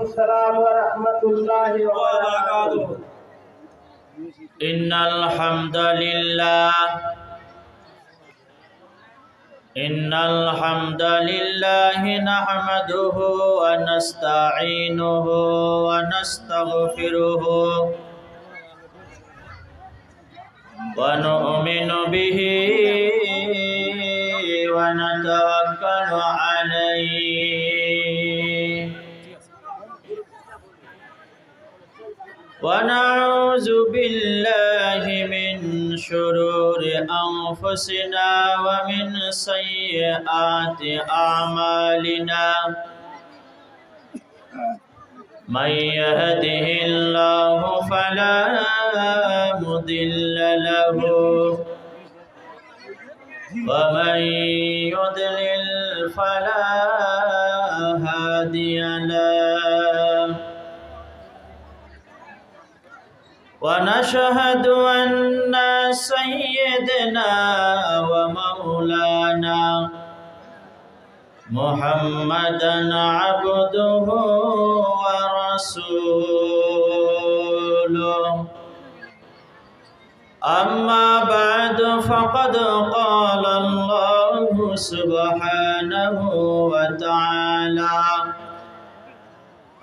السلام ورحمة الله وبركاته. إن الحمد لله نحمده ونستعينه ونستغفره ونؤمن به ونتوكل عليه ونعوذ بالله من شرور أنفسنا ومن سيئات أعمالنا من يهده الله فلا مضل له ومن يضلل فلا هادي له ونشهد أن سيدنا ومولانا محمدًا عبده ورسوله أما بعد فقد قال الله سبحانه وتعالى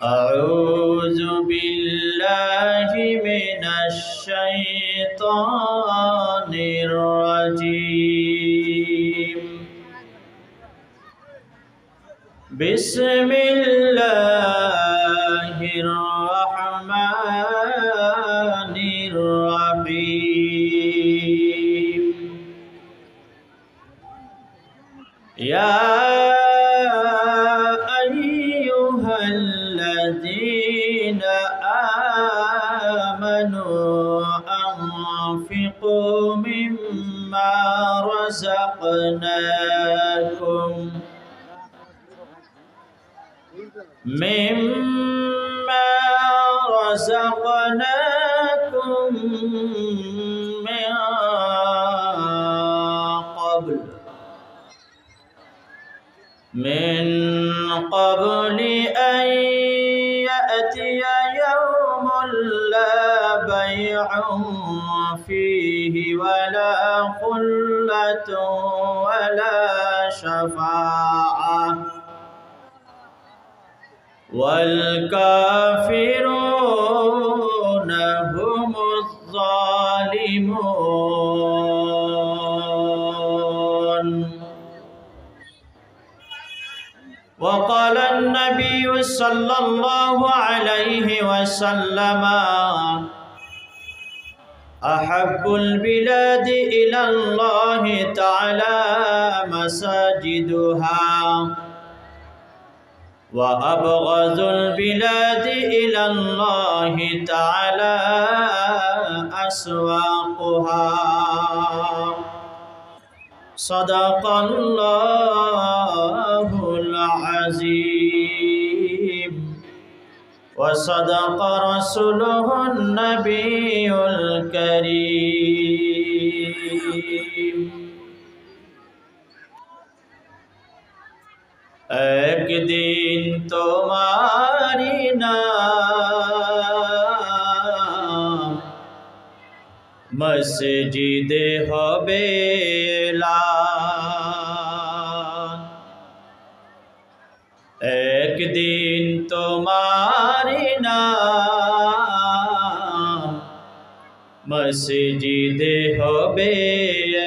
أعوذ بالله من الشيطان الرجيم بسم الله الرحمن الرحيم يا أيها الذين آمنوا أنفقوا مما رزقناكم من قبل أن يأتي يوم لا بيع فيه ولا خلة ولا شفاعة والكافرون هم الظالمون. وقال النبي صلى الله عليه وسلم أحب البلاد إلى الله تعالى مساجدها وأبغض البلاد إلى الله تعالى أسواقها. صدق الله العظيم وصدق رسوله النبي الكريم. একদিন তোমারি নাম মসজিদে হবে এলান। একদিন তোমারি নাম মসজিদে হবে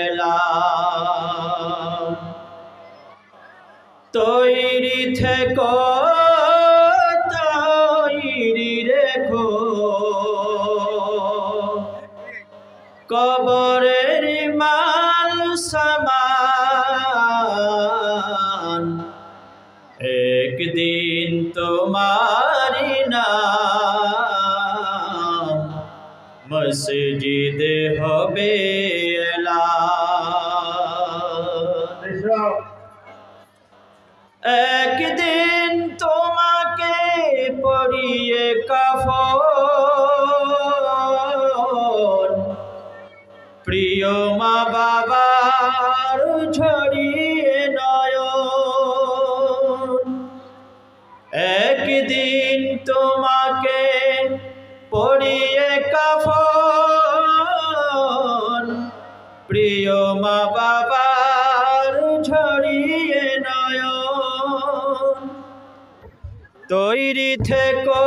এলান। তৈরি থেকো তৈরি রেখো কবরের মাল সামান। একদিন তোমারি নাম মসজিদে হবে এলান। একদিন তোমাকে পরিয়ে কাফন প্রিয় মা বাবার ঝরিয়ে নয়ন। একদিন তোমাকে পরিয়ে কাফন, প্রিয় মা বাবার ঝরিয়ে নয়ন। তৈরি থেকো,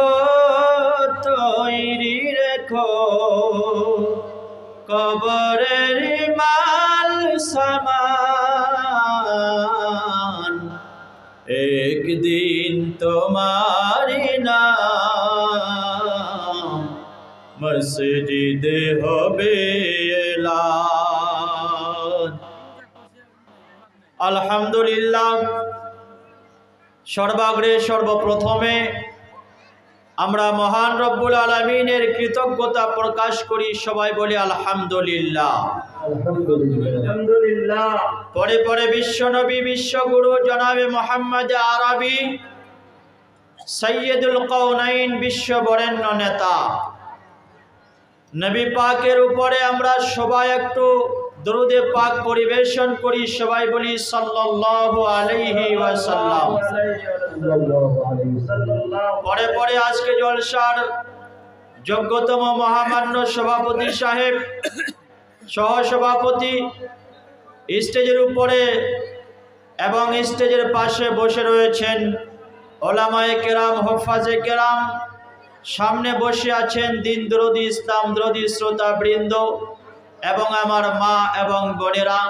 তৈরি রেখো কবরের মাল সামান, একদিন তোমারি নাম মসজিদে হবে এলান। আলহামদুলিল্লাহ, সর্বাগ্রে সর্বপ্রথমে আমরা মহান রব্বুল আলামিনের কৃতজ্ঞতা প্রকাশ করি। সবাই বলি আলহামদুলিল্লাহ। আলহামদুলিল্লাহ। পরে পরে বিশ্বনবী বিশ্বগুরু জনাবে মুহাম্মদ আরবি সৈয়দুল কওনাইন, বিশ্ব বরেণ্য নেতা নবী পাকের উপরে আমরা সবাই একটু দরুদে পাক পরিবেশন করি। সবাই বলি সাল্লাল্লাহু আলাইহি ওয়াসাল্লাম। পরে পরে আজকে জলসার যোগ্যতম মহামান্য সভাপতি সাহেব, সহসভাপতি, স্টেজের উপরে এবং স্টেজের পাশে বসে রয়েছেন ওলামায়ে কেরাম, হুফাজে কেরাম, সামনে বসে আছেন দিন দরদি, ইসলাম দরদি শ্রোতা বৃন্দ এবং আমার মা এবং বোনেরা,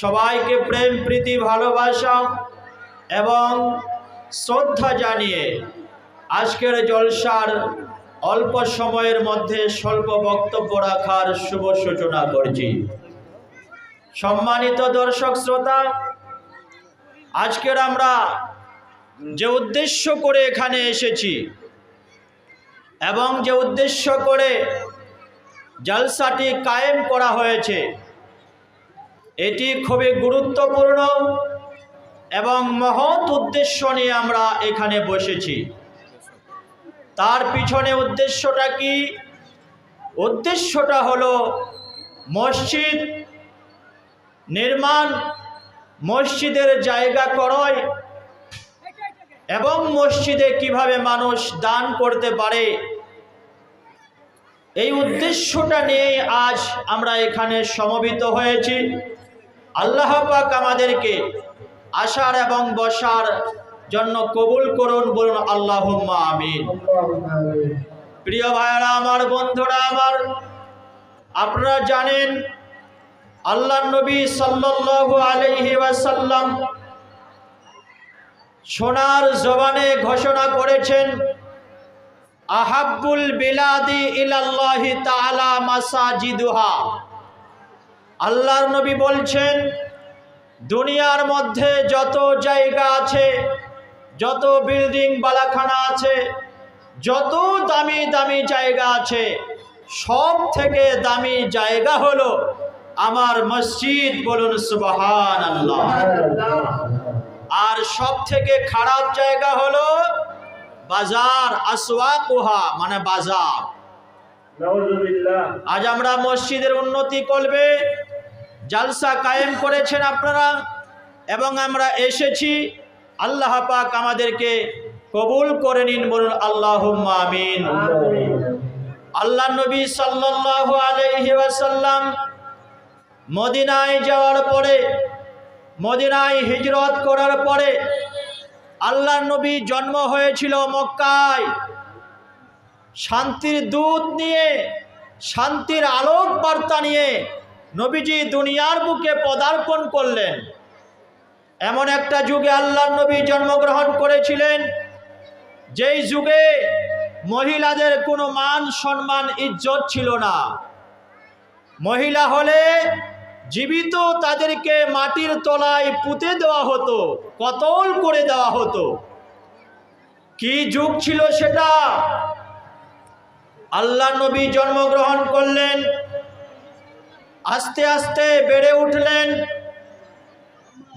সবাইকে প্রেম প্রীতি ভালোবাসা এবং শ্রদ্ধা জানিয়ে আজকের জলসার অল্প সময়ের মধ্যে স্বল্প বক্তব্য রাখার শুভ সূচনা করছি। সম্মানিত দর্শক শ্রোতা, আজকের আমরা যে উদ্দেশ্য করে এখানে এসেছি এবং যে উদ্দেশ্য করে জলসাটি কায়েম করা হয়েছে, এটি খুবই গুরুত্বপূর্ণ এবং মহৎ উদ্দেশ্য নিয়ে আমরা এখানে বসেছি। তার পিছনে উদ্দেশ্যটা কি? উদ্দেশ্যটা হলো মসজিদ নির্মাণ, মসজিদের জায়গা ক্রয় এবং মসজিদে কিভাবে মানুষ দান করতে পারে, এই উদ্দেশ্যটা নিয়ে আজ আমরা এখানে সমবেত হয়েছি। আল্লাহ পাক আমাদেরকে আসার এবং বসার জন্য কবুল করুন, বলুন আল্লাহুম্মা আমিন। প্রিয় ভাইরা আমার, বন্ধুরা আমার, আপনারা জানেন আল্লাহর নবী সাল্লাল্লাহু আলাইহি ওয়াসাল্লাম সোনার জবানে ঘোষণা করেছেন, আহাব্বুল বিলাদি ইলাল্লাহি তাআলা মাসাজিদুহা। আল্লাহর নবী বলছেন, দুনিয়ার মধ্যে যত জায়গা আছে, যত বিল্ডিং বালাখানা আছে, যত দামি দামি জায়গা আছে, সব থেকে দামি জায়গা হলো আমার মসজিদ, বলুন সুবহানাল্লাহ। আর সব থেকে খারাপ জায়গা হলো বাজার, আসওয়াকুহা মানে বাজার। আজ আমরা মসজিদের উন্নতি করবে জালসা কায়েম করেছেন আপনারা এবং আমরা এসেছি। আল্লাহ পাক আমাদেরকে কবুল করে নিন, বলুন আল্লাহুম্মা আমিন। আল্লাহ নবী সাল্লাল্লাহু আলাইহি ওয়াসাল্লাম মদিনায় যাওয়ার পরে, মদিনায় হিজরত করার পরে আল্লাহর নবী জন্ম হয়েছিল মক্কায়। শান্তির দূত নিয়ে, শান্তির আলোক বার্তা নিয়ে নবীজি দুনিয়ার বুকে পদার্পণ করলেন। এমন একটা যুগে আল্লাহর নবী জন্মগ্রহণ করেছিলেন, যেই যুগে মহিলাদের কোনো মান সম্মান ইজ্জত ছিল না। মহিলা হলে জীবিত তাদেরকে মাটির তলায় পুঁতে দেওয়া হতো, কতল করে দেওয়া হতো। কি যুগ ছিল সেটা! আল্লাহ নবী জন্মগ্রহণ করলেন, আস্তে আস্তে বেড়ে উঠলেন,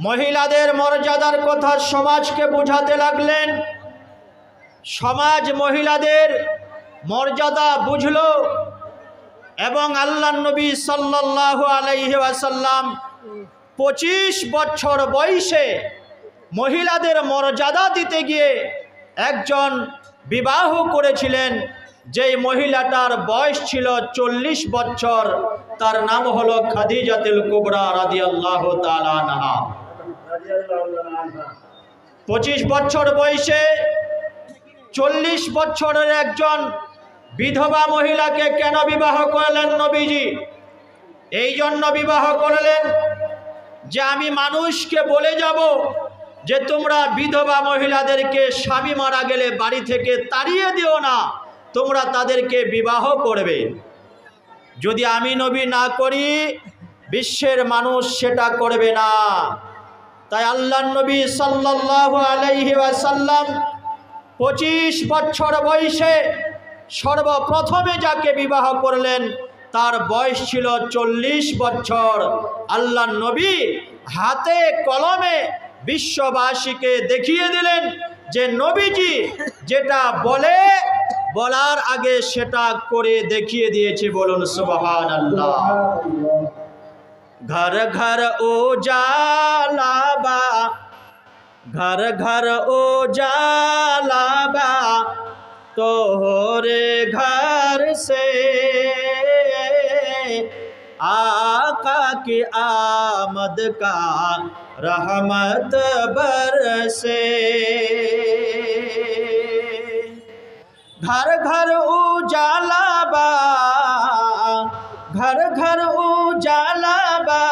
মহিলাদের মর্যাদার কথা সমাজকে বোঝাতে লাগলেন। সমাজ মহিলাদের মর্যাদা বুঝলো এবং আল্লাহ নবী সাল্লাল্লাহু আলাইহি ওয়াসাল্লাম 25 বছর বয়সে মহিলাদের মর্যাদা দিতে গিয়ে একজন বিবাহ করেছিলেন। যেই মহিলাটার বয়স ছিল 40 বছর, তার নাম হলো খাদিজাতুল কুবরা রাদিয়াল্লাহু তাআলা আনহা। 25 বছর বয়সে 40 বছরের একজন বিধবা মহিলাকে কেন বিবাহ করলেন নবীজি? এই জন্য বিবাহ করলেন যে আমি মানুষকে বলে যাব যে তোমরা বিধবা মহিলাদেরকে স্বামী মারা গেলে বাড়ি থেকে তাড়িয়ে দিও না, তোমরা তাদেরকে বিবাহ করবে। যদি আমি নবী না করি, বিশ্বের মানুষ সেটা করবে না। তাই আল্লাহর নবী সাল্লাল্লাহু আলাইহি ওয়াসাল্লাম 25 বছর বয়সে সর্বপ্রথমে যাকে বিবাহ করলেন তার বয়স ছিল 40 বছর। আল্লাহর নবী হাতে কলমে বিশ্ববাসীকে দেখিয়ে দিলেন যে নবীজি যেটা বলার আগে সেটা করে দেখিয়ে দিয়েছে। বলুন সুবহানাল্লাহ। घर घर उजाला बा, घर घर उजाला बा, तोहरे घर से आका की आमद का रहमत बरसे। घर घर उजाला बा, घर घर उजाला बा,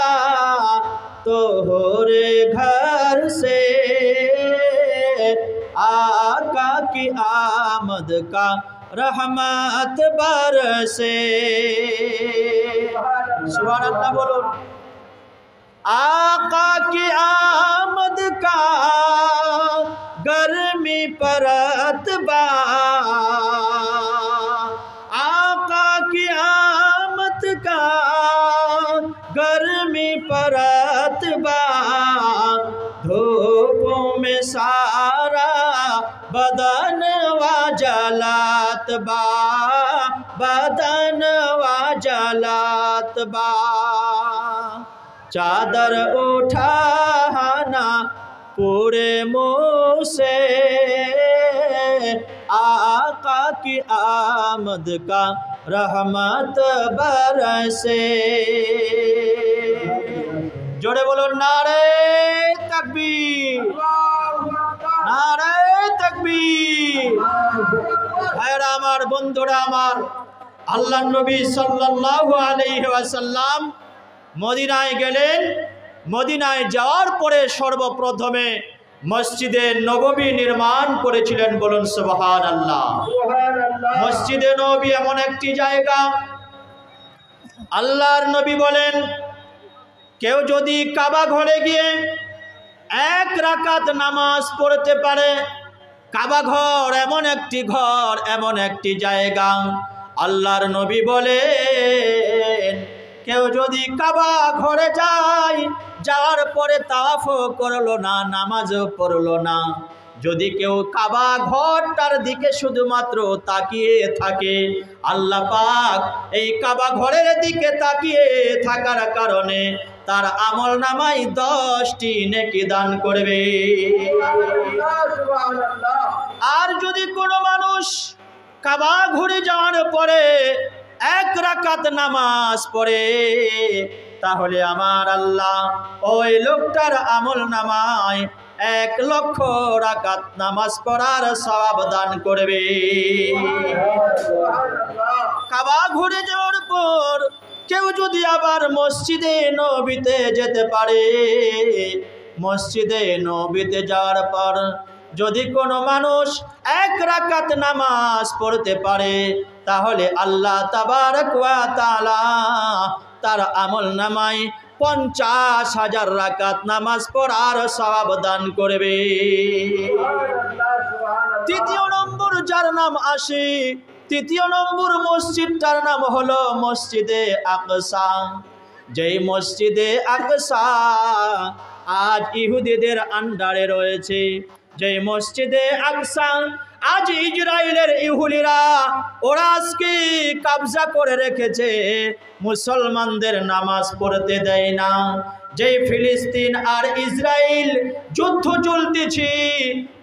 तोहरे घर से आका की आमद का रहमत बरसे। सुभान अल्लाह बोलो। आका की आमद का गर्मी परत बा, आका की आमद का गर्मी परत बा, धूपों में सारा बदन वा जलात बा, बदन वा जलात बा। चादर उठाना पूरे मुँह से आका की आमद का रहमत बरसे। जोड़े बोलो नारे तकबीर, नारे तकबीर। भाइरा आमार, बंधुरा आमार, आल्लाह नबी सल्लल्लाहु आलैहि वसल्लम मदिनाय गेलेन। मदिनाय जाওয়ার পরে সর্বপ্রথমে মসজিদে নববী নির্মাণ করেছিলেন। বলুন সুবহানাল্লাহ। মসজিদে নববী এমন একটি জায়গা, আল্লাহর নবী বলেন কেউ যদি কাবা ঘরে গিয়ে 1 রাকাত নামাজ পড়তে পারে, কাবা ঘর এমন একটি ঘর, এমন একটি জায়গা, আল্লাহর নবী বলেন কেউ যদি কাবা ঘরে যায়, যাওয়ার পরে তাওয়াফও করলো না, নামাজও পড়লো না, যদি কেউ কাবা ঘরটার দিকে শুধুমাত্র তাকিয়ে থাকে, আল্লাহ পাক এই কাবা ঘরের দিকে তাকিয়ে থাকার কারণে তার আমল নামায় 10টি নেকি দান করবে। আর যদি কোনো মানুষ কাবা ঘুরে যাওয়ার পরে 1 রাকাত নামাজ পড়ে, তাহলে আমার আল্লাহ ওই লোকটার আমল নামায় 1 লক্ষ রাকাত নামাজ পড়ার সওয়াব দান করবে। কাবা ঘুরে যাওয়ার পর কেউ যদি আবার মসজিদে নবীতে যেতে পারে, মসজিদে নবীতে যাওয়ার পর যদি কোনো মানুষ 1 রাকাত নামাজ পড়তে পারে, তাহলে আল্লাহ তাবারক ওয়া তাআলা তার আমল নামায় 50,000 রাকাত নামাজ পড়ার সওয়াব দান করবে। তৃতীয় নম্বর যার নাম আসে, তৃতীয় নম্বর মসজিদটার নাম হলো মসজিদে আকসা। যেই মসজিদে আকসা আজ ইহুদিদের আন্ডারে রয়েছে, যেই মসজিদে আকসা আজ ইসরায়েলের ইহুদিরা ওরা আজকে কবজা করে রেখেছে, মুসলমানদের নামাজ পড়তে দেয় না। যেই ফিলিস্তিন আর ইসরায়েল যুদ্ধ চলতেছে,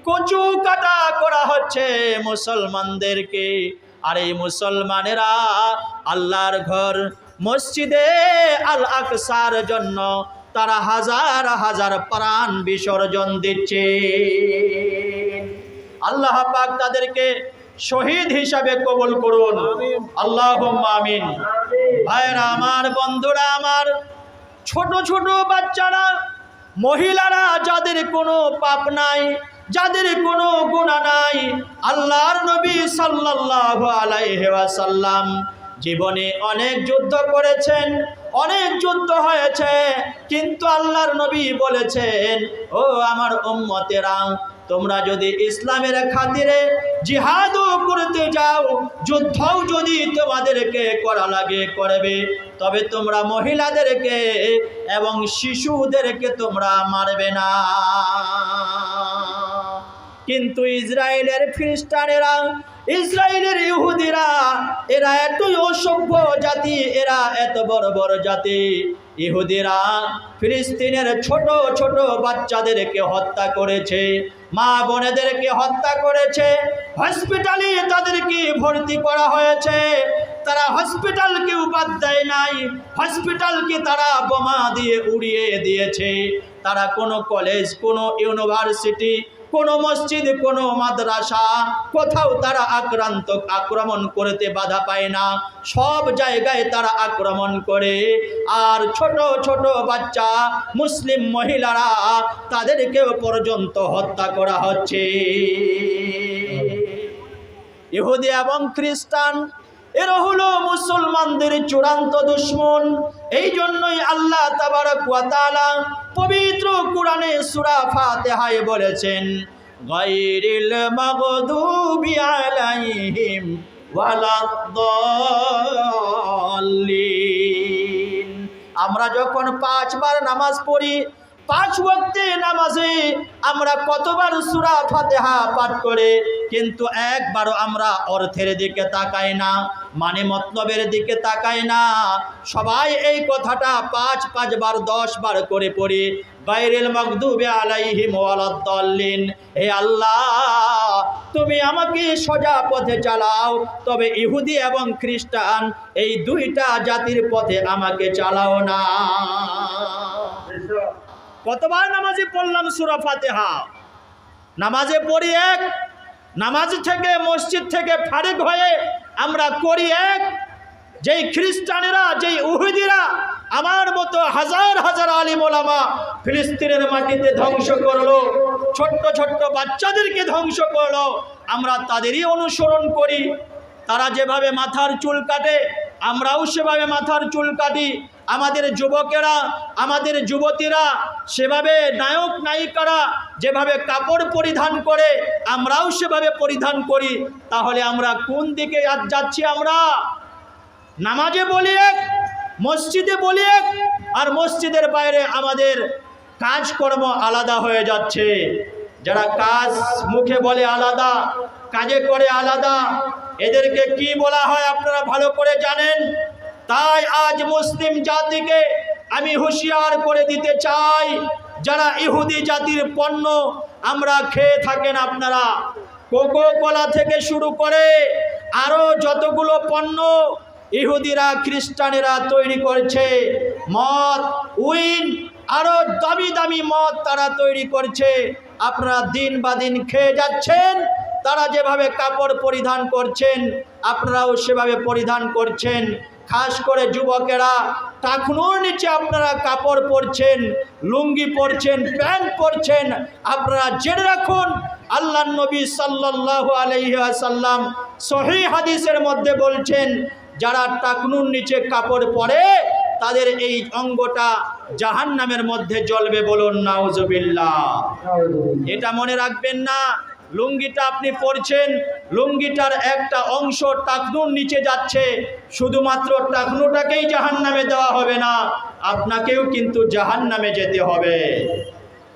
কচু কাটা করা হচ্ছে মুসলমানদেরকে। আর এই মুসলমানেরা আল্লাহর ঘর মসজিদে আল আকসার জন্য তারা হাজার হাজার প্রাণ বিসর্জন দিচ্ছে। আল্লাহ পাক তাদেরকে শহীদ হিসাবে কবুল করুন, আল্লাহুম্মা আমিন। ভাইরা আমার, বন্ধুরা আমার, ছোট ছোট বাচ্চারা, মহিলারা, যাদের কোনো পাপ নাই, যাদের কোনো গুনাহ নাই, আল্লাহর নবী সাল্লাল্লাহু আলাইহি ওয়াসাল্লাম জীবনে অনেক যুদ্ধ করেছেন, অনেক যুদ্ধ হয়েছে, কিন্তু আল্লাহর নবী বলেছেন, ও আমার উম্মতেরা, তোমরা যদি ইসলামের খাতিরে জিহাদও করতে যাও, যুদ্ধও যদি তোমাদেরকে করা লাগে করবে, তবে তোমরা মহিলাদেরকে এবং শিশুদেরকে তোমরা মারবে না। কিন্তু ইসরায়েলের খ্রিস্টানেরা, ইসরায়েলের ইহুদিরা, এরা এতই অসভ্য জাতি, এরা এত বড় বড় জাতি। ইহুদিরা ফিলিস্তিনের ছোট ছোট বাচ্চাদেরকে হত্যা করেছে, মা বোনেদেরকে হত্যা করেছে, হসপিটালে তাদেরকে ভর্তি করা হয়েছে, তারা হসপিটালকে বাদ দেয় নাই, হসপিটালকে তারা বোমা দিয়ে উড়িয়ে দিয়েছে। তারা কোনো কলেজ, কোনো ইউনিভার্সিটি, কোনো মসজিদ, কোনো মাদ্রাসা, কোথাও তারা আক্রমণ করতে বাধা পায় না, সব জায়গায় তারা আক্রমণ করে। আর ছোট ছোট বাচ্চা, মুসলিম মহিলারা, তাদেরকেও পর্যন্ত হত্যা করা হচ্ছে। ইহুদি এবং খ্রিস্টান এরা হলো মুসলমানদের চূড়ান্ত দুশমন। এই জন্যই আল্লাহ তাবারক ওয়া তাআলা পবিত্র কোরআনে সূরা ফাতিহায় বলেছেন, গায়রিল মাগদুবি আলাইহিম ওয়ালাদ-দাল্লিন। আমরা যখন 5 বার নামাজ পড়ি, 5 ওয়াক্তে নামাজে আমরা কতবার সূরা ফাতিহা পাঠ করে, কিন্তু একবারও আমরা অর্থের দিকে তাকাই না, মানে মতলবের দিকে তাকাই না। সবাই এই কথাটা 5 বার 10 বার করে পড়ি, গায়রিল মাগদুবি আলাইহিম ওয়ালাদ-দাল্লিন। হে আল্লাহ, তুমি আমাকে সোজা পথে চালাও, তবে ইহুদি এবং খ্রিস্টান এই দুইটা জাতির পথে আমাকে চালাও না। কতবার নামাজে পড়লাম সূরা ফাতিহা? নামাজে পড়ি এক, নামাজ থেকে, মসজিদ থেকে ফারিক হয়ে আমরা করি এক। যেই খ্রিস্টানেরা, যেই ইহুদিরা আমার মতো হাজার হাজার আলিম ওলামা ফিলিস্তিনের মাটিতে ধ্বংস করলো, ছোট্ট ছোট্ট বাচ্চাদেরকে ধ্বংস করলো, আমরা তাদেরই অনুসরণ করি। তারা যেভাবে মাথার চুল কাটে, আমরাও সেভাবে মাথার চুল কাটি। আমাদের যুবকেরা, আমাদের যুবতীরা সেভাবে, নায়ক নায়িকারা যেভাবে কাপড় পরিধান করে, আমরাও সেভাবে পরিধান করি। তাহলে আমরা কোন দিকে যাচ্ছি? আমরা নামাজে বলি এক, মসজিদে বলি এক, আর মসজিদের বাইরে আমাদের কাজকর্ম আলাদা হয়ে যাচ্ছে। যারা কাজ মুখে বলে আলাদা, কাজে করে আলাদা, এদেরকে কি বলা হয় আপনারা ভালো করে জানেন। তাই আজ মুসলিম জাতিকে আমি হুঁশিয়ার করে দিতে চাই, যারা ইহুদি জাতির পণ্য আমরা খেয়ে থাকেন, আপনারা কোকো কোলা থেকে শুরু করে আরও যতগুলো পণ্য ইহুদিরা খ্রিস্টানেরা তৈরি করছে, মদ, উইন, আরও দামি দামি মদ তারা তৈরি করছে, আপনারা দিন বা দিন খেয়ে যাচ্ছেন। তারা যেভাবে কাপড় পরিধান করছেন, আপনারাও সেভাবে পরিধান করছেন। খাস করে যুবকেরা টাকনুর নিচে আপনারা কাপড় পরছেন, লুঙ্গি পরছেন, প্যান্ট পরছেন। আপনারা জেনে রাখুন, আল্লাহর নবী সাল্লাল্লাহু আলাইহি ওয়াসাল্লাম সহিহ হাদিসের মধ্যে বলছেন, যারা টাকনুর নিচে কাপড় পরে তাদের এই অঙ্গটা জাহান্নামের মধ্যে জ্বলবে। বলুন নাউজুবিল্লাহ। এটা মনে রাখবেন না, লুঙ্গিটা আপনি পরছেন, লুঙ্গিটার একটা অংশ টাকনুর নিচে যাচ্ছে, শুধুমাত্র টাকনুটাকেই জাহান্নামে দেওয়া হবে না, আপনাকেও কিন্তু জাহান্নামে যেতে হবে।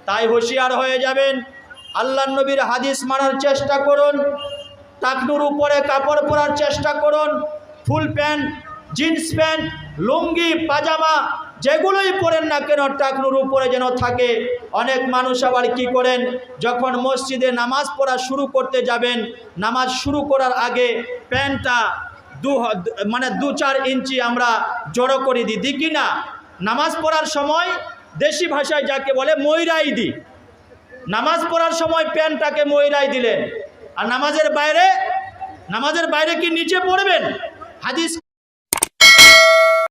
তাই হুঁশিয়ার হয়ে যাবেন, আল্লাহর নবীর হাদিস মানার চেষ্টা করুন, টাকনুর উপরে কাপড় পরার চেষ্টা করুন, ফুল প্যান্ট, জিন্স প্যান্ট, লুঙ্গি, পাজামা যেগুলোই পড়েন না কেন টাকনুর উপরে যেন থাকে। অনেক মানুষ আবার কি করেন, যখন মসজিদে নামাজ পড়া শুরু করতে যাবেন, নামাজ শুরু করার আগে প্যান্টটা 2-4 ইঞ্চি আমরা জড়ো করে দিই কি না? নামাজ পড়ার সময় দেশি ভাষায় যাকে বলে ময়রাই দিই। নামাজ পড়ার সময় প্যান্টটাকে ময়রাই দিলেন, আর নামাজের বাইরে কি নিচে পড়বেন? হাদিস